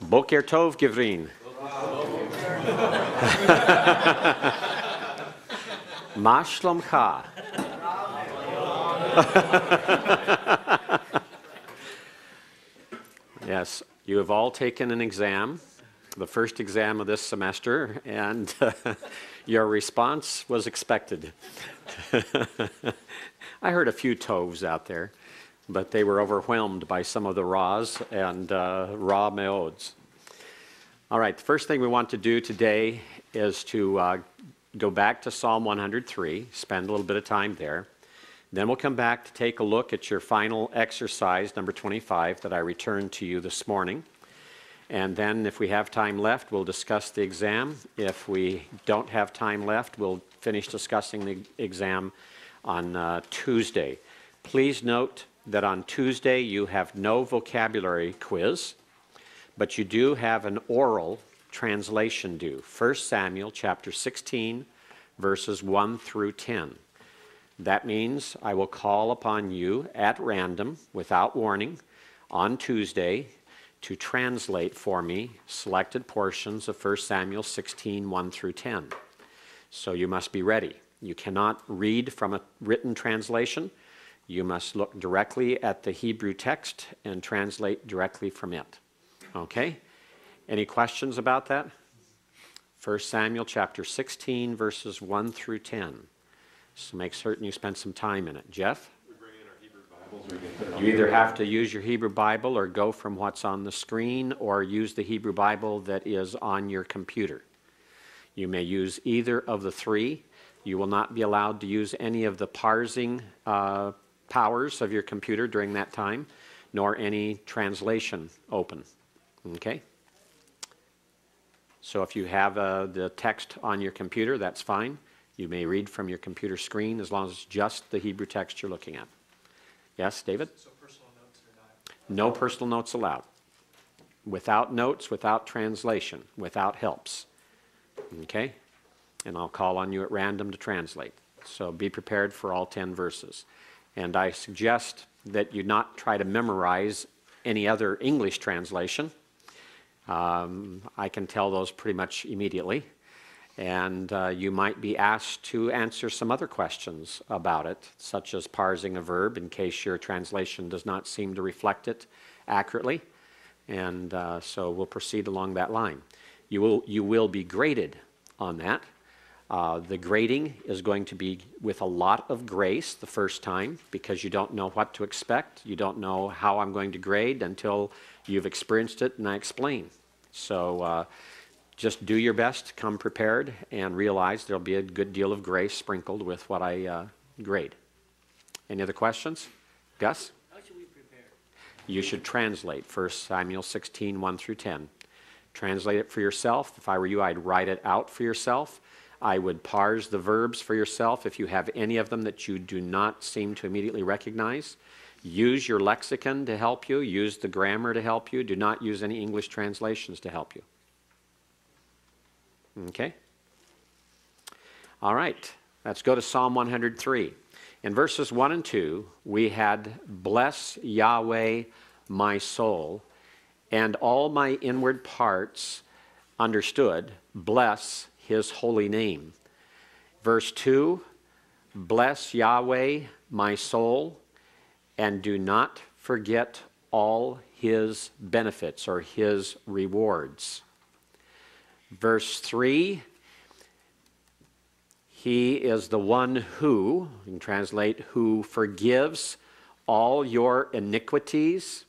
Boker Tov Givrin. Ma Shlomcha. Yes, you have all taken an exam, the first exam of this semester, and your response was expected. I heard a few tovs out there, but they were overwhelmed by some of the raws and raw meods. All right, the first thing we want to do today is to go back to Psalm 103, spend a little bit of time there. Then we'll come back to take a look at your final exercise, number 25, that I returned to you this morning. And then if we have time left, we'll discuss the exam. If we don't have time left, we'll finish discussing the exam on Tuesday. Please note that on Tuesday you have no vocabulary quiz, but you do have an oral translation due. 1 Samuel chapter 16, verses 1 through 10. That means I will call upon you at random, without warning, on Tuesday to translate for me selected portions of 1 Samuel 16, 1 through 10. So you must be ready. You cannot read from a written translation. You must look directly at the Hebrew text and translate directly from it. Okay? Any questions about that? 1 Samuel chapter 16, verses 1 through 10. So make certain you spend some time in it. Jeff? We bring in our Hebrew Bibles. You either have to use your Hebrew Bible or go from what's on the screen or use the Hebrew Bible that is on your computer. You may use either of the three. You will not be allowed to use any of the parsing powers of your computer during that time, nor any translation open. Okay? So if you have the text on your computer, that's fine. You may read from your computer screen as long as it's just the Hebrew text you're looking at. Yes, David? So personal notes are not? No personal notes allowed. Without notes, without translation, without helps. Okay? And I'll call on you at random to translate. So be prepared for all 10 verses. And I suggest that you not try to memorize any other English translation. I can tell those pretty much immediately. And you might be asked to answer some other questions about it, such as parsing a verb in case your translation does not seem to reflect it accurately. And so we'll proceed along that line. You will be graded on that. The grading is going to be with a lot of grace the first time because you don't know what to expect. You don't know how I'm going to grade until you've experienced it and I explain. So just do your best, come prepared, and realize there'll be a good deal of grace sprinkled with what I grade. Any other questions? Gus? How should we prepare? You should translate 1 Samuel 16, 1 through 10. Translate it for yourself. If I were you, I'd write it out for yourself. I would parse the verbs for yourself if you have any of them that you do not seem to immediately recognize. Use your lexicon to help you. Use the grammar to help you. Do not use any English translations to help you. Okay? All right. Let's go to Psalm 103. In verses 1 and 2, we had, "Bless Yahweh, my soul, and all my inward parts understood, bless his holy name." Verse 2, "Bless Yahweh, my soul, and do not forget all his benefits," or his rewards. Verse 3, "He is the one who," you can translate, "who forgives all your iniquities,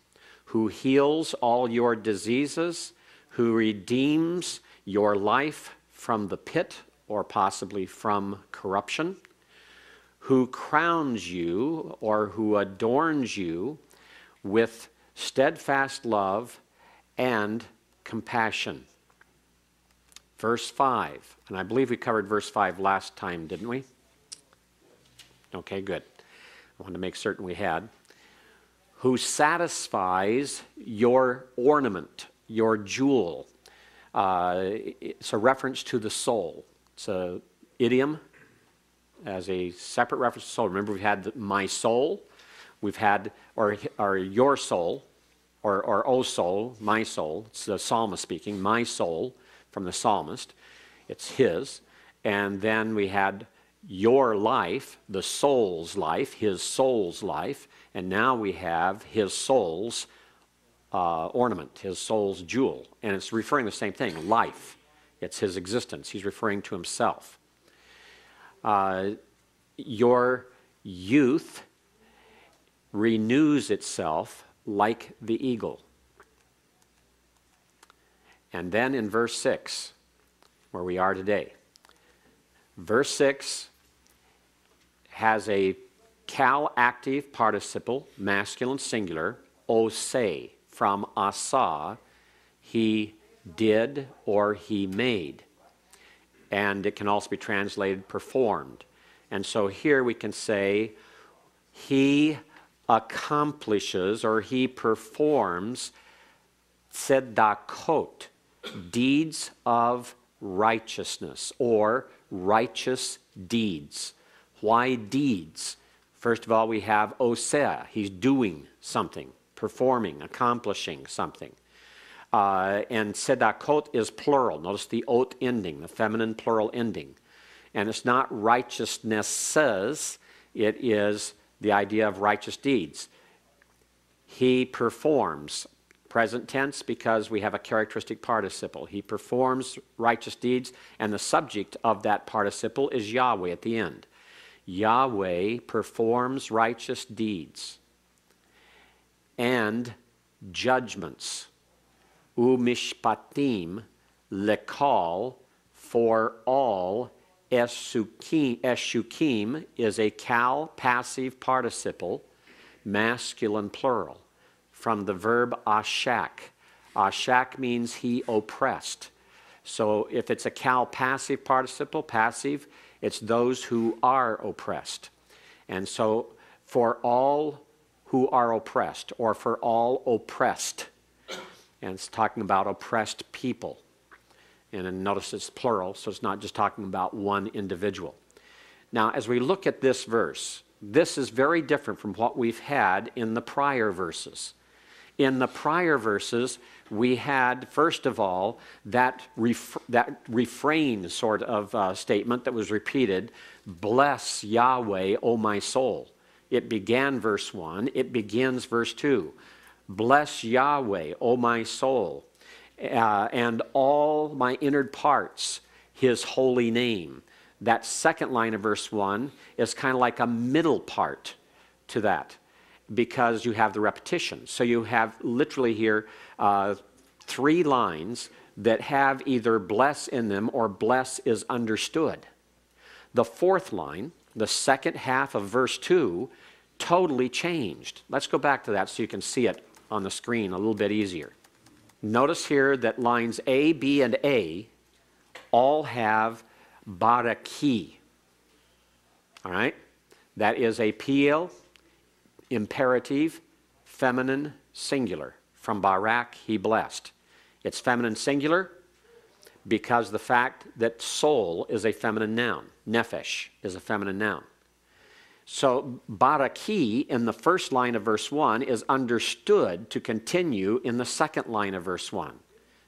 who heals all your diseases, who redeems your life from the pit or possibly from corruption, who crowns you or who adorns you with steadfast love and compassion." Verse 5, and I believe we covered verse 5 last time, didn't we? Okay, good. I wanted to make certain we had. "Who satisfies your ornament, your jewel." It's a reference to the soul. It's an idiom as a separate reference to soul. Remember, we've had my soul, we've had, or your soul, or O soul, my soul. It's the psalmist speaking, my soul, from the psalmist. It's his. And then we had your life, the soul's life, his soul's life. And now we have his soul's ornament, his soul's jewel. And it's referring to the same thing, life. It's his existence. He's referring to himself. Your youth renews itself like the eagle. And then in verse 6, where we are today, verse 6 has a cal active participle, masculine singular, ose, from asa, he did or he made. And it can also be translated performed. And so here we can say he accomplishes or he performs tzedakot, deeds of righteousness or righteous deeds. Why deeds? First of all, we have oseh, he's doing something, performing, accomplishing something. And tzedakot is plural. Notice the ot ending, the feminine plural ending. And it's not righteousnesses, it is the idea of righteous deeds. He performs, present tense because we have a characteristic participle. He performs righteous deeds, and the subject of that participle is Yahweh at the end. Yahweh performs righteous deeds and judgments. Umishpatim lekal, for all. Eshukim is a cal passive participle, masculine plural, from the verb ashak. Ashak means he oppressed. So if it's a cal passive participle, passive, it's those who are oppressed. And so for all who are oppressed, or for all oppressed, and it's talking about oppressed people. And then notice it's plural, so it's not just talking about one individual. Now, as we look at this verse, this is very different from what we've had in the prior verses. In the prior verses, we had, first of all, that refrain sort of statement that was repeated, bless Yahweh, O my soul. It began verse 1, it begins verse 2. Bless Yahweh, O my soul, and all my inward parts, his holy name. That second line of verse 1 is kind of like a middle part to that, because you have the repetition. So you have literally here 3 lines that have either bless in them or bless is understood. The fourth line, the second half of verse 2, totally changed. Let's go back to that so you can see it on the screen a little bit easier. Notice here that lines A, B, and A all have baraki. All right? That is a piel, imperative, feminine, singular. From Barak, he blessed. It's feminine singular because the fact that soul is a feminine noun. Nefesh is a feminine noun. So baraki in the first line of verse 1 is understood to continue in the second line of verse 1.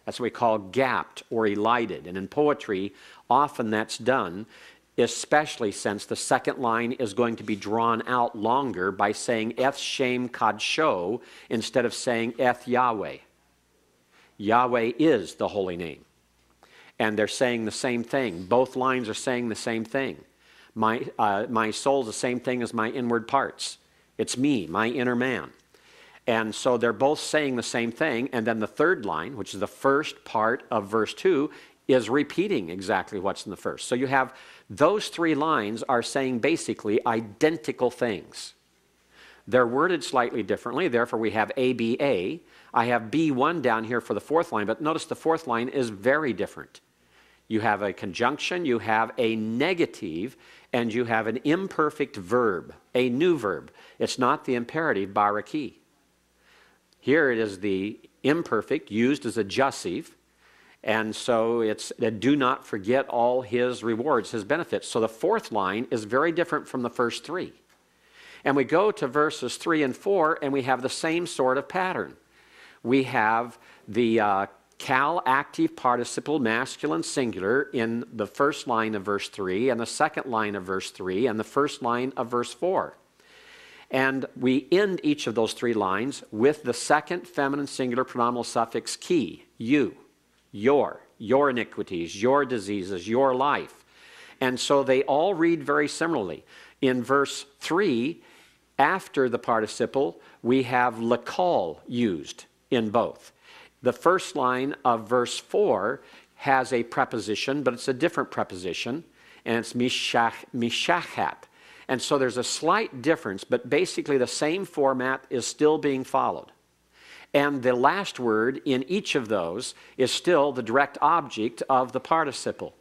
That's what we call gapped or elided. And in poetry, often that's done, especially since the second line is going to be drawn out longer by saying eth shem kadsho instead of saying eth Yahweh. Yahweh is the holy name. And they're saying the same thing. Both lines are saying the same thing. My soul is the same thing as my inward parts. It's me, my inner man. And so they're both saying the same thing. And then the third line, which is the first part of verse 2, is repeating exactly what's in the first. So you have those 3 lines are saying basically identical things. They're worded slightly differently. Therefore, we have ABA. I have B1 down here for the fourth line. But notice the fourth line is very different. You have a conjunction, you have a negative, and you have an imperfect verb, a new verb. It's not the imperative, baraki. Here it is the imperfect used as a jussive, and so it's do not forget all his rewards, his benefits. So the fourth line is very different from the first 3. And we go to verses 3 and 4, and we have the same sort of pattern. we have the cal active participle masculine singular in the first line of verse 3 and the second line of verse 3 and the first line of verse 4. And we end each of those three lines with the second feminine singular pronominal suffix ki, you, your iniquities, your diseases, your life. And so they all read very similarly. In verse 3, after the participle, we have lakal used in both. The first line of verse 4 has a preposition, but it's a different preposition, and it's mishachat. And so there's a slight difference, but basically the same format is still being followed. And the last word in each of those is still the direct object of the participle.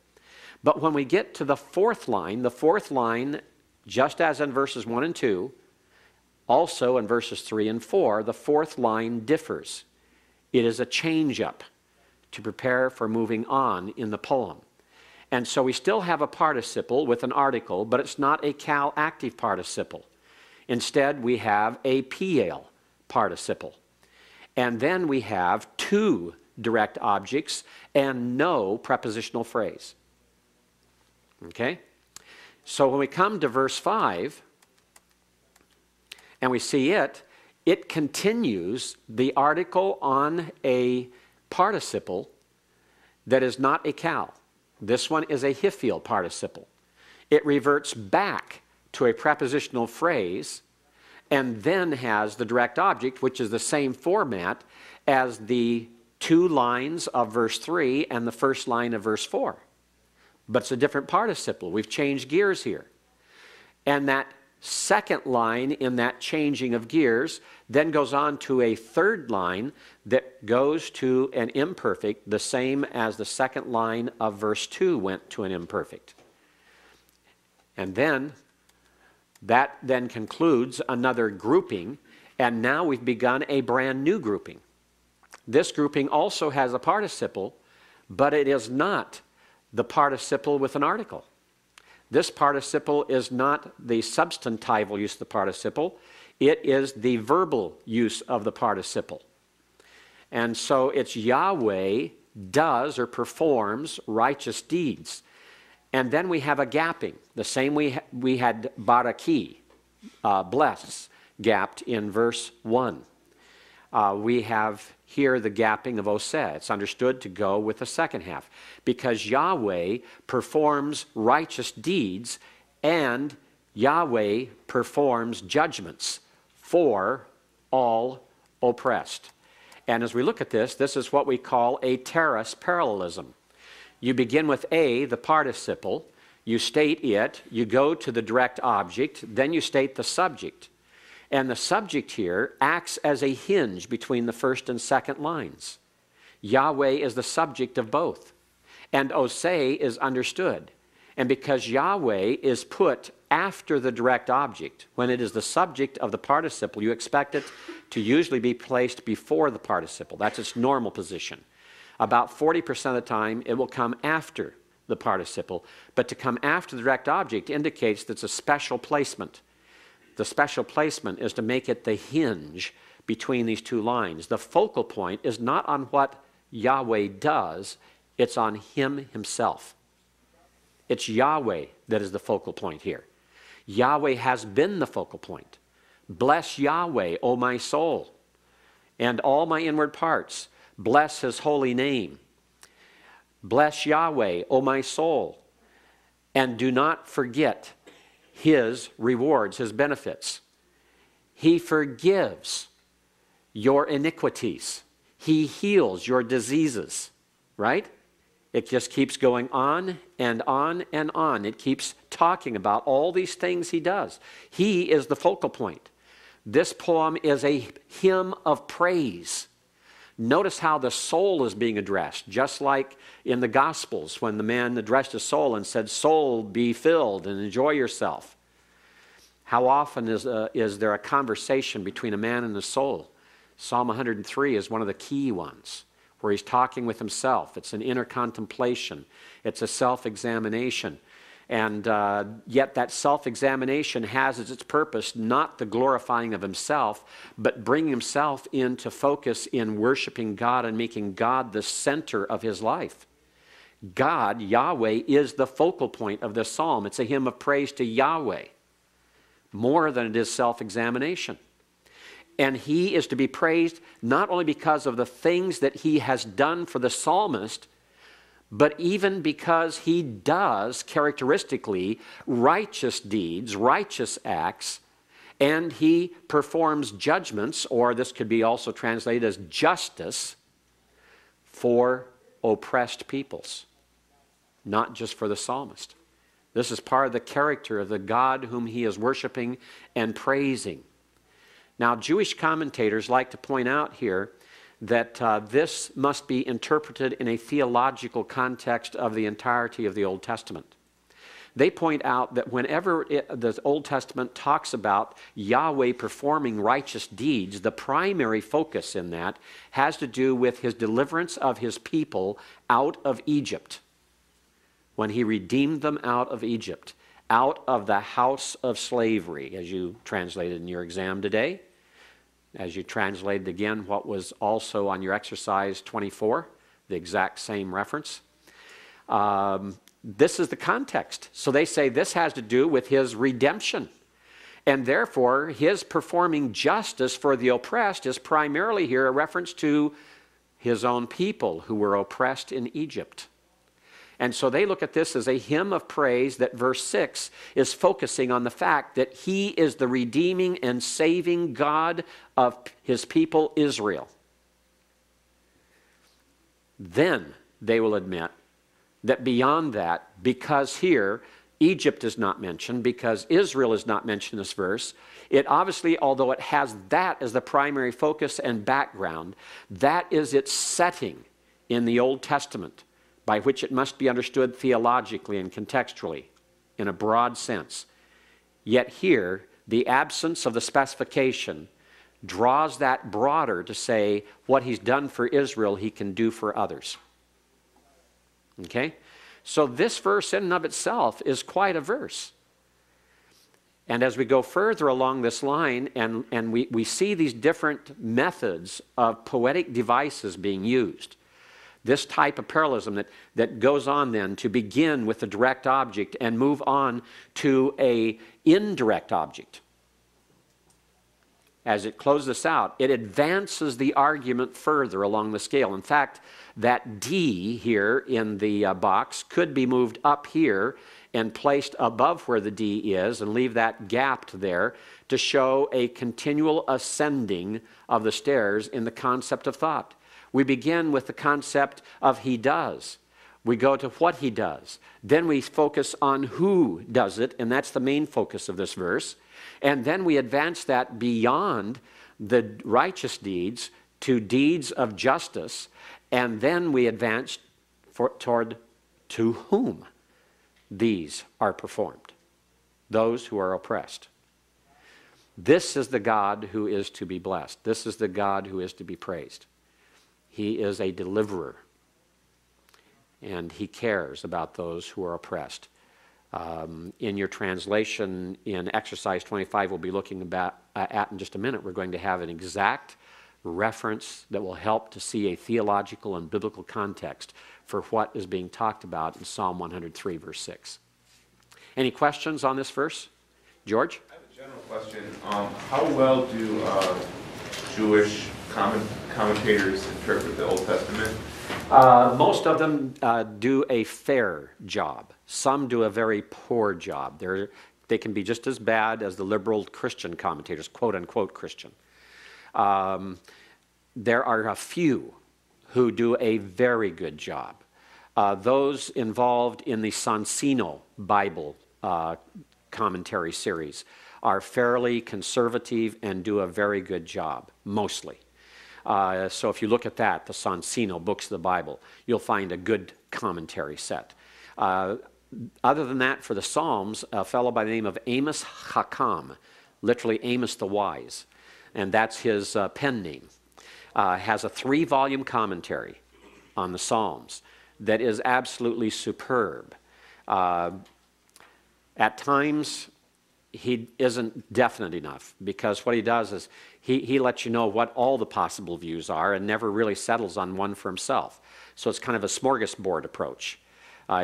But when we get to the fourth line, just as in verses 1 and 2, also in verses 3 and 4, the fourth line differs. It is a change-up to prepare for moving on in the poem. And so we still have a participle with an article, but it's not a cal active participle. Instead, we have a PL participle. And then we have two direct objects and no prepositional phrase. Okay? So when we come to verse 5, and we see it continues the article on a participle that is not a cal. This one is a hiphil participle. It reverts back to a prepositional phrase and then has the direct object, which is the same format as the two lines of verse 3 and the first line of verse 4. But it's a different participle. We've changed gears here. And that second line in that changing of gears then goes on to a third line that goes to an imperfect, the same as the second line of verse 2 went to an imperfect. And then that then concludes another grouping, and now we've begun a brand new grouping. This grouping also has a participle, but it is not the participle with an article. This participle is not the substantival use of the participle. It is the verbal use of the participle. And so it's Yahweh does or performs righteous deeds. And then we have a gapping. The same we had baraki, bless, gapped in verse 1. We have here the gapping of oseh. It's understood to go with the second half because Yahweh performs righteous deeds and Yahweh performs judgments for all oppressed. And as we look at this, this is what we call a terrace parallelism. You begin with a, the participle, you state it, you go to the direct object, then you state the subject. And the subject here acts as a hinge between the first and second lines. Yahweh is the subject of both. And oseh is understood. And because Yahweh is put after the direct object, when it is the subject of the participle, you expect it to usually be placed before the participle. That's its normal position. About 40% of the time, it will come after the participle. But to come after the direct object indicates that it's a special placement. The special placement is to make it the hinge between these two lines. The focal point is not on what Yahweh does, it's on Him Himself. It's Yahweh that is the focal point here. Yahweh has been the focal point. Bless Yahweh, O my soul, and all my inward parts. Bless His holy name. Bless Yahweh, O my soul, and do not forget His rewards, His benefits. He forgives your iniquities. He heals your diseases, right? It just keeps going on and on and on. It keeps talking about all these things He does. He is the focal point. This poem is a hymn of praise. Notice how the soul is being addressed, just like in the Gospels when the man addressed his soul and said, "Soul, be filled and enjoy yourself." How often is there a conversation between a man and his soul? Psalm 103 is one of the key ones, where he's talking with himself. It's an inner contemplation. It's a self-examination. And yet that self-examination has as its purpose not the glorifying of himself, but bringing himself into focus in worshiping God and making God the center of his life. God, Yahweh, is the focal point of this psalm. It's a hymn of praise to Yahweh, more than it is self-examination. And he is to be praised not only because of the things that he has done for the psalmist, but even because he does characteristically righteous deeds, righteous acts, and he performs judgments, or this could be also translated as justice, for oppressed peoples, not just for the psalmist. This is part of the character of the God whom he is worshiping and praising. Now, Jewish commentators like to point out here that this must be interpreted in a theological context of the entirety of the Old Testament. They point out that whenever the Old Testament talks about Yahweh performing righteous deeds, the primary focus in that has to do with his deliverance of his people out of Egypt. When he redeemed them out of Egypt, out of the house of slavery, as you translated in your exam today, as you translated again what was also on your exercise 24, the exact same reference. This is the context. So they say this has to do with his redemption. And therefore, his performing justice for the oppressed is primarily here a reference to his own people who were oppressed in Egypt. And so they look at this as a hymn of praise that verse 6 is focusing on the fact that he is the redeeming and saving God of his people Israel. Then they will admit that beyond that, because here Egypt is not mentioned, because Israel is not mentioned in this verse, it obviously, although it has that as the primary focus and background, that is its setting in the Old Testament, by which it must be understood theologically and contextually in a broad sense. Yet here, the absence of the specification draws that broader to say what he's done for Israel, he can do for others. Okay? So this verse in and of itself is quite a verse. And as we go further along this line and we see these different methods of poetic devices being used, this type of parallelism that goes on then to begin with the direct object and move on to an indirect object. As it closes this out, it advances the argument further along the scale. In fact, that D here in the box could be moved up here and placed above where the D is and leave that gapped there to show a continual ascending of the stairs in the concept of thought. We begin with the concept of he does. We go to what he does. Then we focus on who does it, and that's the main focus of this verse. And then we advance that beyond the righteous deeds to deeds of justice, and then we advance toward to whom these are performed, those who are oppressed. This is the God who is to be blessed. This is the God who is to be praised. He is a deliverer, and he cares about those who are oppressed. In your translation in exercise 25, we'll be looking at in just a minute, we're going to have an exact reference that will help to see a theological and biblical context for what is being talked about in Psalm 103, verse 6. Any questions on this verse? George? I have a general question. How well do Jewish commentators interpret the Old Testament? Most of them do a fair job. Some do a very poor job. They can be just as bad as the liberal Christian commentators, quote-unquote Christian. There are a few who do a very good job. Those involved in the Sonsino Bible commentary series are fairly conservative and do a very good job, mostly. So if you look at that, the Sonsino books of the Bible, you'll find a good commentary set. Other than that, for the Psalms, a fellow by the name of Amos Hakam, literally Amos the Wise, and that's his pen name, has a 3-volume commentary on the Psalms that is absolutely superb. At times, he isn't definite enough, because what he does is he lets you know what all the possible views are and never really settles on one for himself. So it's kind of a smorgasbord approach.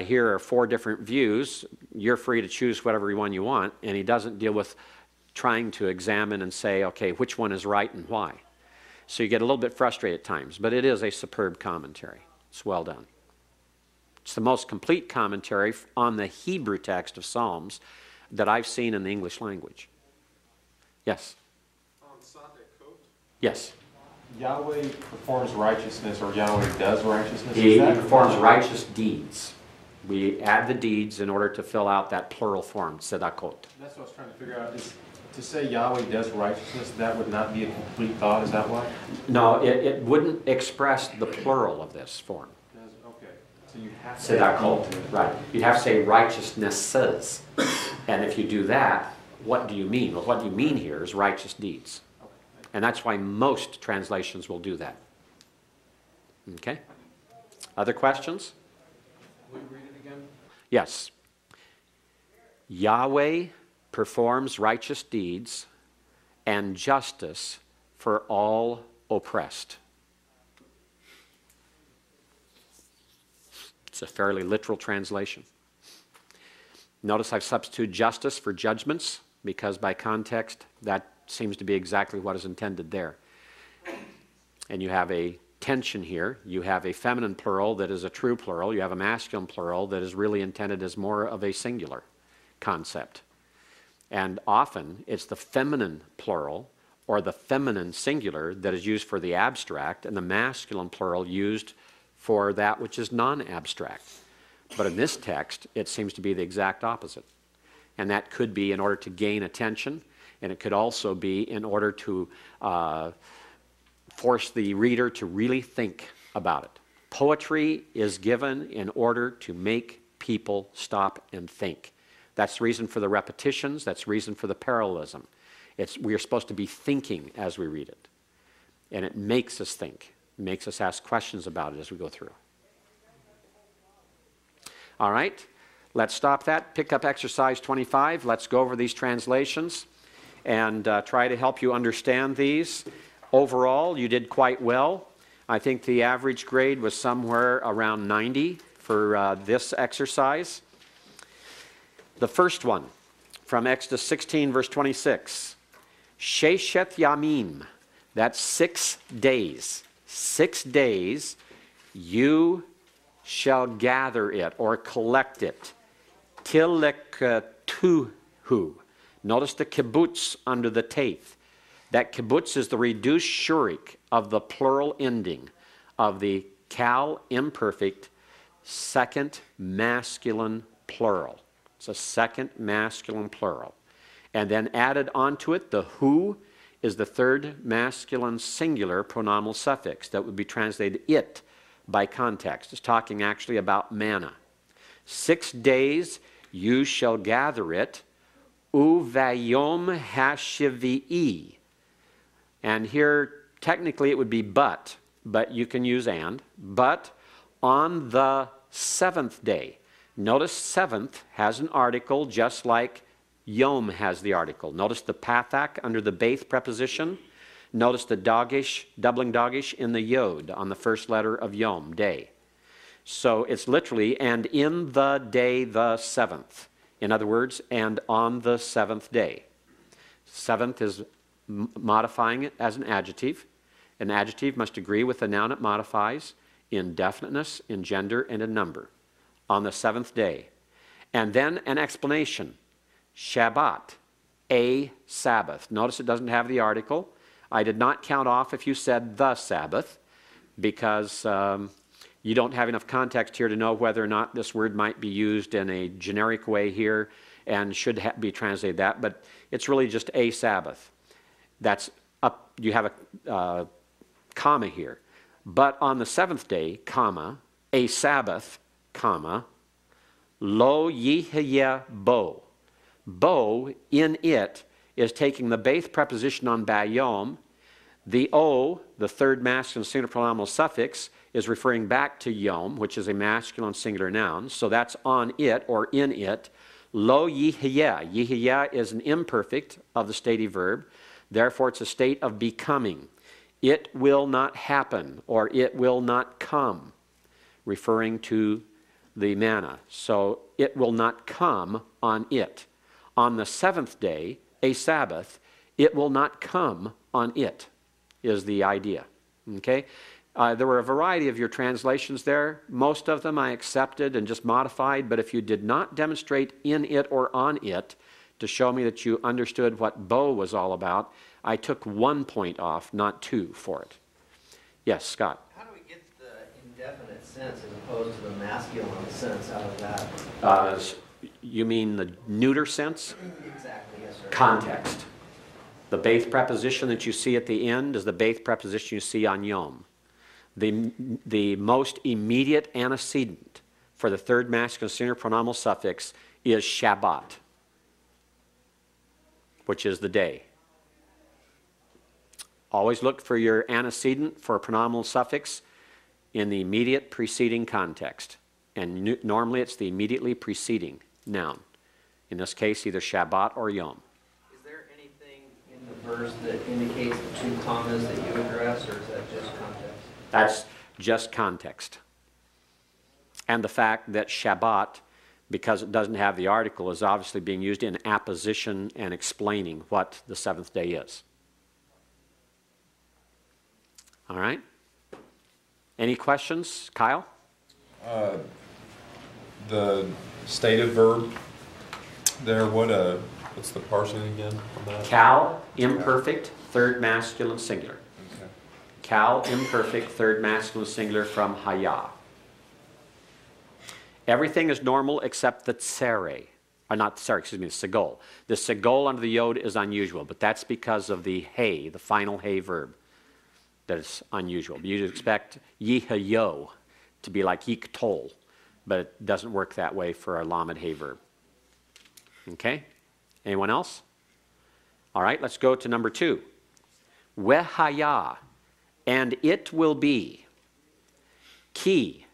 Here are 4 different views. You're free to choose whatever one you want, and he doesn't deal with trying to examine and say, okay, which one is right and why. So you get a little bit frustrated at times, but it is a superb commentary. It's well done. It's the most complete commentary on the Hebrew text of Psalms that I've seen in the English language. Yes? Yes. Yahweh performs righteousness, or Yahweh does righteousness? He performs righteous deeds. We add the deeds in order to fill out that plural form, tzedakot. That's what I was trying to figure out. Is to say Yahweh does righteousness, that would not be a complete thought, is that why? No, it wouldn't express the plural of this form. Okay. So you have to Tzedakot, right. You'd have to say righteousnesses. And if you do that, what do you mean? Well, what you mean here is righteous deeds. And that's why most translations will do that. Okay? Other questions? Will you read it again? Yes. Yahweh performs righteous deeds and justice for all oppressed. It's a fairly literal translation. Notice I've substituted justice for judgments, because by context that seems to be exactly what is intended there. And you have a tension here. You have a feminine plural that is a true plural. You have a masculine plural that is really intended as more of a singular concept. And often it's the feminine plural or the feminine singular that is used for the abstract, and the masculine plural used for that which is non-abstract. But in this text, it seems to be the exact opposite. And that could be in order to gain attention, and it could also be in order to force the reader to really think about it. Poetry is given in order to make people stop and think. That's the reason for the repetitions. That's the reason for the parallelism. We are supposed to be thinking as we read it. And it makes us think. It makes us ask questions about it as we go through. All right, let's stop that. Pick up exercise 25. Let's go over these translations and try to help you understand these. Overall, you did quite well. I think the average grade was somewhere around 90 for this exercise. The first one, from Exodus 16, verse 26. Sheshet Yamim, that's 6 days. 6 days you shall gather it or collect it. Tilektuhu. Notice the kibbutz under the taith. That kibbutz is the reduced shurik of the plural ending of the kal imperfect second masculine plural. It's a second masculine plural. And then added onto it, the hu is the third masculine singular pronominal suffix that would be translated it by context. It's talking actually about manna. 6 days you shall gather it, uvayom hashivi'i. And here, technically it would be but you can use and. But on the 7th day. Notice 7th has an article just like yom has the article. Notice the pathak under the baith preposition. Notice the dogish, doubling dogish in the yod on the first letter of yom, day. So it's literally, and in the day the 7th. In other words, and on the 7th day. 7th is modifying it as an adjective. An adjective must agree with the noun it modifies in definiteness, in gender, and in number. On the 7th day. And then an explanation. Shabbat, a Sabbath. Notice it doesn't have the article. I did not count off if you said the Sabbath, because you don't have enough context here to know whether or not this word might be used in a generic way here and should be translated that, but it's really just a Sabbath. That's up, you have a comma here. But on the 7th day, comma, a Sabbath, comma, lo yihye bo. Bo, in it, is taking the baith preposition on bayom. The o, the third masculine singular pronominal suffix, is referring back to yom, which is a masculine singular noun. So that's on it or in it. Lo yihya. Yihya is an imperfect of the stative verb. Therefore, it's a state of becoming. It will not happen, or it will not come, referring to the manna. So it will not come on it. On the seventh day, a Sabbath, it will not come on it, is the idea. Okay? There were a variety of your translations there. Most of them I accepted and just modified, but if you did not demonstrate in it or on it to show me that you understood what Bo was all about, I took 1 point off, not 2 for it. Yes, Scott? How do we get the indefinite sense as opposed to the masculine sense out of that? You mean the neuter sense? Exactly, yes, sir. Context. The Baith preposition that you see at the end is the Baith preposition you see on Yom. The most immediate antecedent for the third masculine singular pronominal suffix is Shabbat, which is the day. Always look for your antecedent for a pronominal suffix in the immediate preceding context. And normally it's the immediately preceding noun. In this case, either Shabbat or Yom. Is there anything in the verse that indicates the 2 commas that you address, or is that just context? That's just context. And the fact that Shabbat, because it doesn't have the article, is obviously being used in apposition and explaining what the seventh day is. All right? Any questions? Kyle? The stative verb there, what's the parsing again on that? Cal, imperfect, third masculine singular. Okay. Cal, imperfect, third masculine singular from Haya. Everything is normal except the tsere. Not tsere, excuse me, the segol. The segol under the yod is unusual, but that's because of the hey, the final hey verb. That is unusual. You'd expect yihayo to be like yiktol, but it doesn't work that way for a lamed hey verb. Okay? Anyone else? All right, let's go to number 2. Wehaya, and it will be. Ki,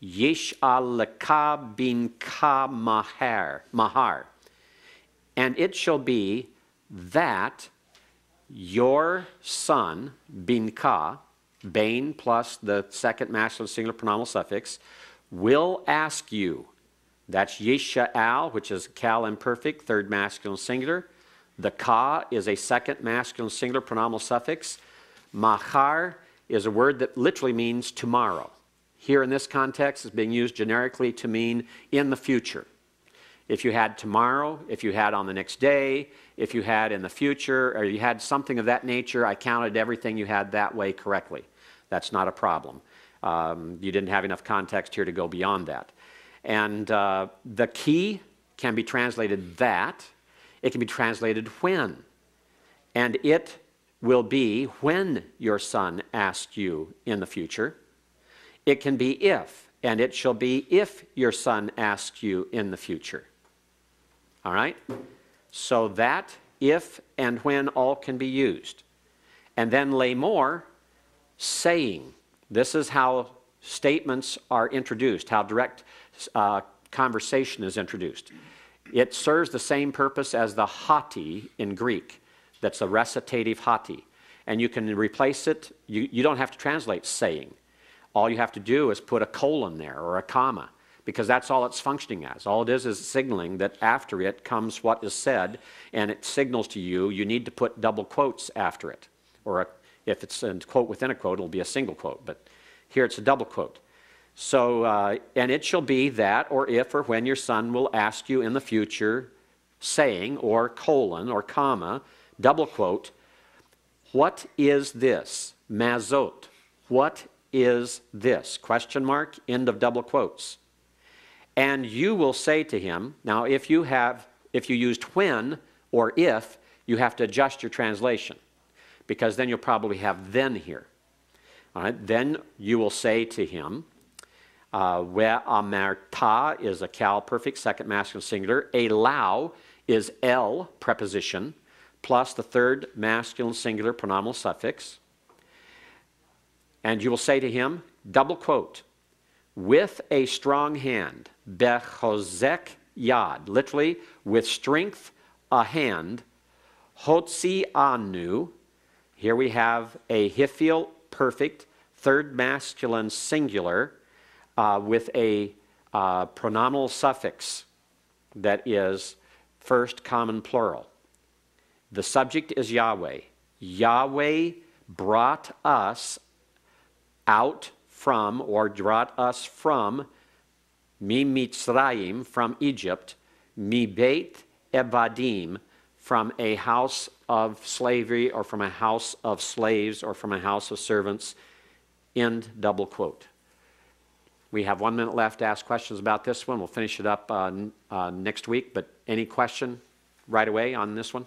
yish alaka bin ka mahar. And it shall be that your son, bin ka, bain plus the second masculine singular pronominal suffix, will ask you. That's yisha'al, which is cal imperfect, third masculine singular. The ka is a second masculine singular pronominal suffix. Mahar is a word that literally means tomorrow. Here in this context, it's being used generically to mean in the future. If you had tomorrow, if you had on the next day, if you had in the future, or you had something of that nature, I counted everything you had that way correctly. That's not a problem. You didn't have enough context here to go beyond that. And the key can be translated that. It can be translated when. And it will be when your son asks you in the future. It can be if, and it shall be if your son asks you in the future. All right? So that, if, and when all can be used. And then lay more, saying. This is how statements are introduced, how direct conversation is introduced. It serves the same purpose as the hati in Greek. That's a recitative hati. And you can replace it. You don't have to translate saying. All you have to do is put a colon there or a comma, because that's all it's functioning as. All it is signaling that after it comes what is said, and it signals to you you need to put double quotes after it. Or if it's a quote within a quote, it'll be a single quote. But here it's a double quote. So, and it shall be that, or if, or when your son will ask you in the future, saying, or colon, or comma, double quote, what is this? Mazot. What is this? Question mark, end of double quotes. And you will say to him, now if you used when or if, you have to adjust your translation, because then you'll probably have then here. All right, then you will say to him, Ve'amarta is a cal perfect, second masculine singular. Elau is el preposition, plus the third masculine singular pronominal suffix. And you will say to him, double quote, with a strong hand, bechozek yad, literally with strength a hand, hotzi anu. Here we have a hiphil perfect, third masculine singular with a pronominal suffix that is first common plural. The subject is Yahweh. Yahweh brought us out from, or brought us from, mi Mitzrayim, from Egypt, mi Beit Evadim, from a house of slavery, or from a house of slaves, or from a house of servants, end double quote. We have 1 minute left to ask questions about this one. We'll finish it up next week, but any question right away on this one?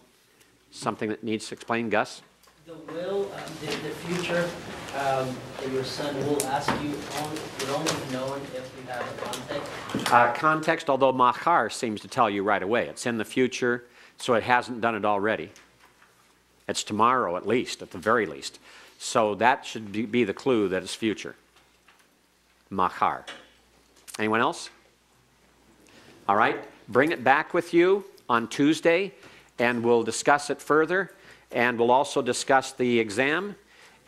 Something that needs to explain, Gus? The will, the future that your son will ask you would only be known if we have a context? Context, although Machar seems to tell you right away. It's in the future, so it hasn't done it already. It's tomorrow at least, at the very least. So that should be the clue that it's future. Machar. Anyone else? All right, bring it back with you on Tuesday, and we'll discuss it further, and we'll also discuss the exam,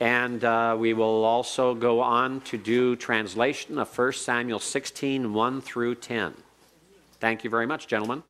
and we will also go on to do translation of 1 Samuel 16, 1 through 10. Thank you very much, gentlemen.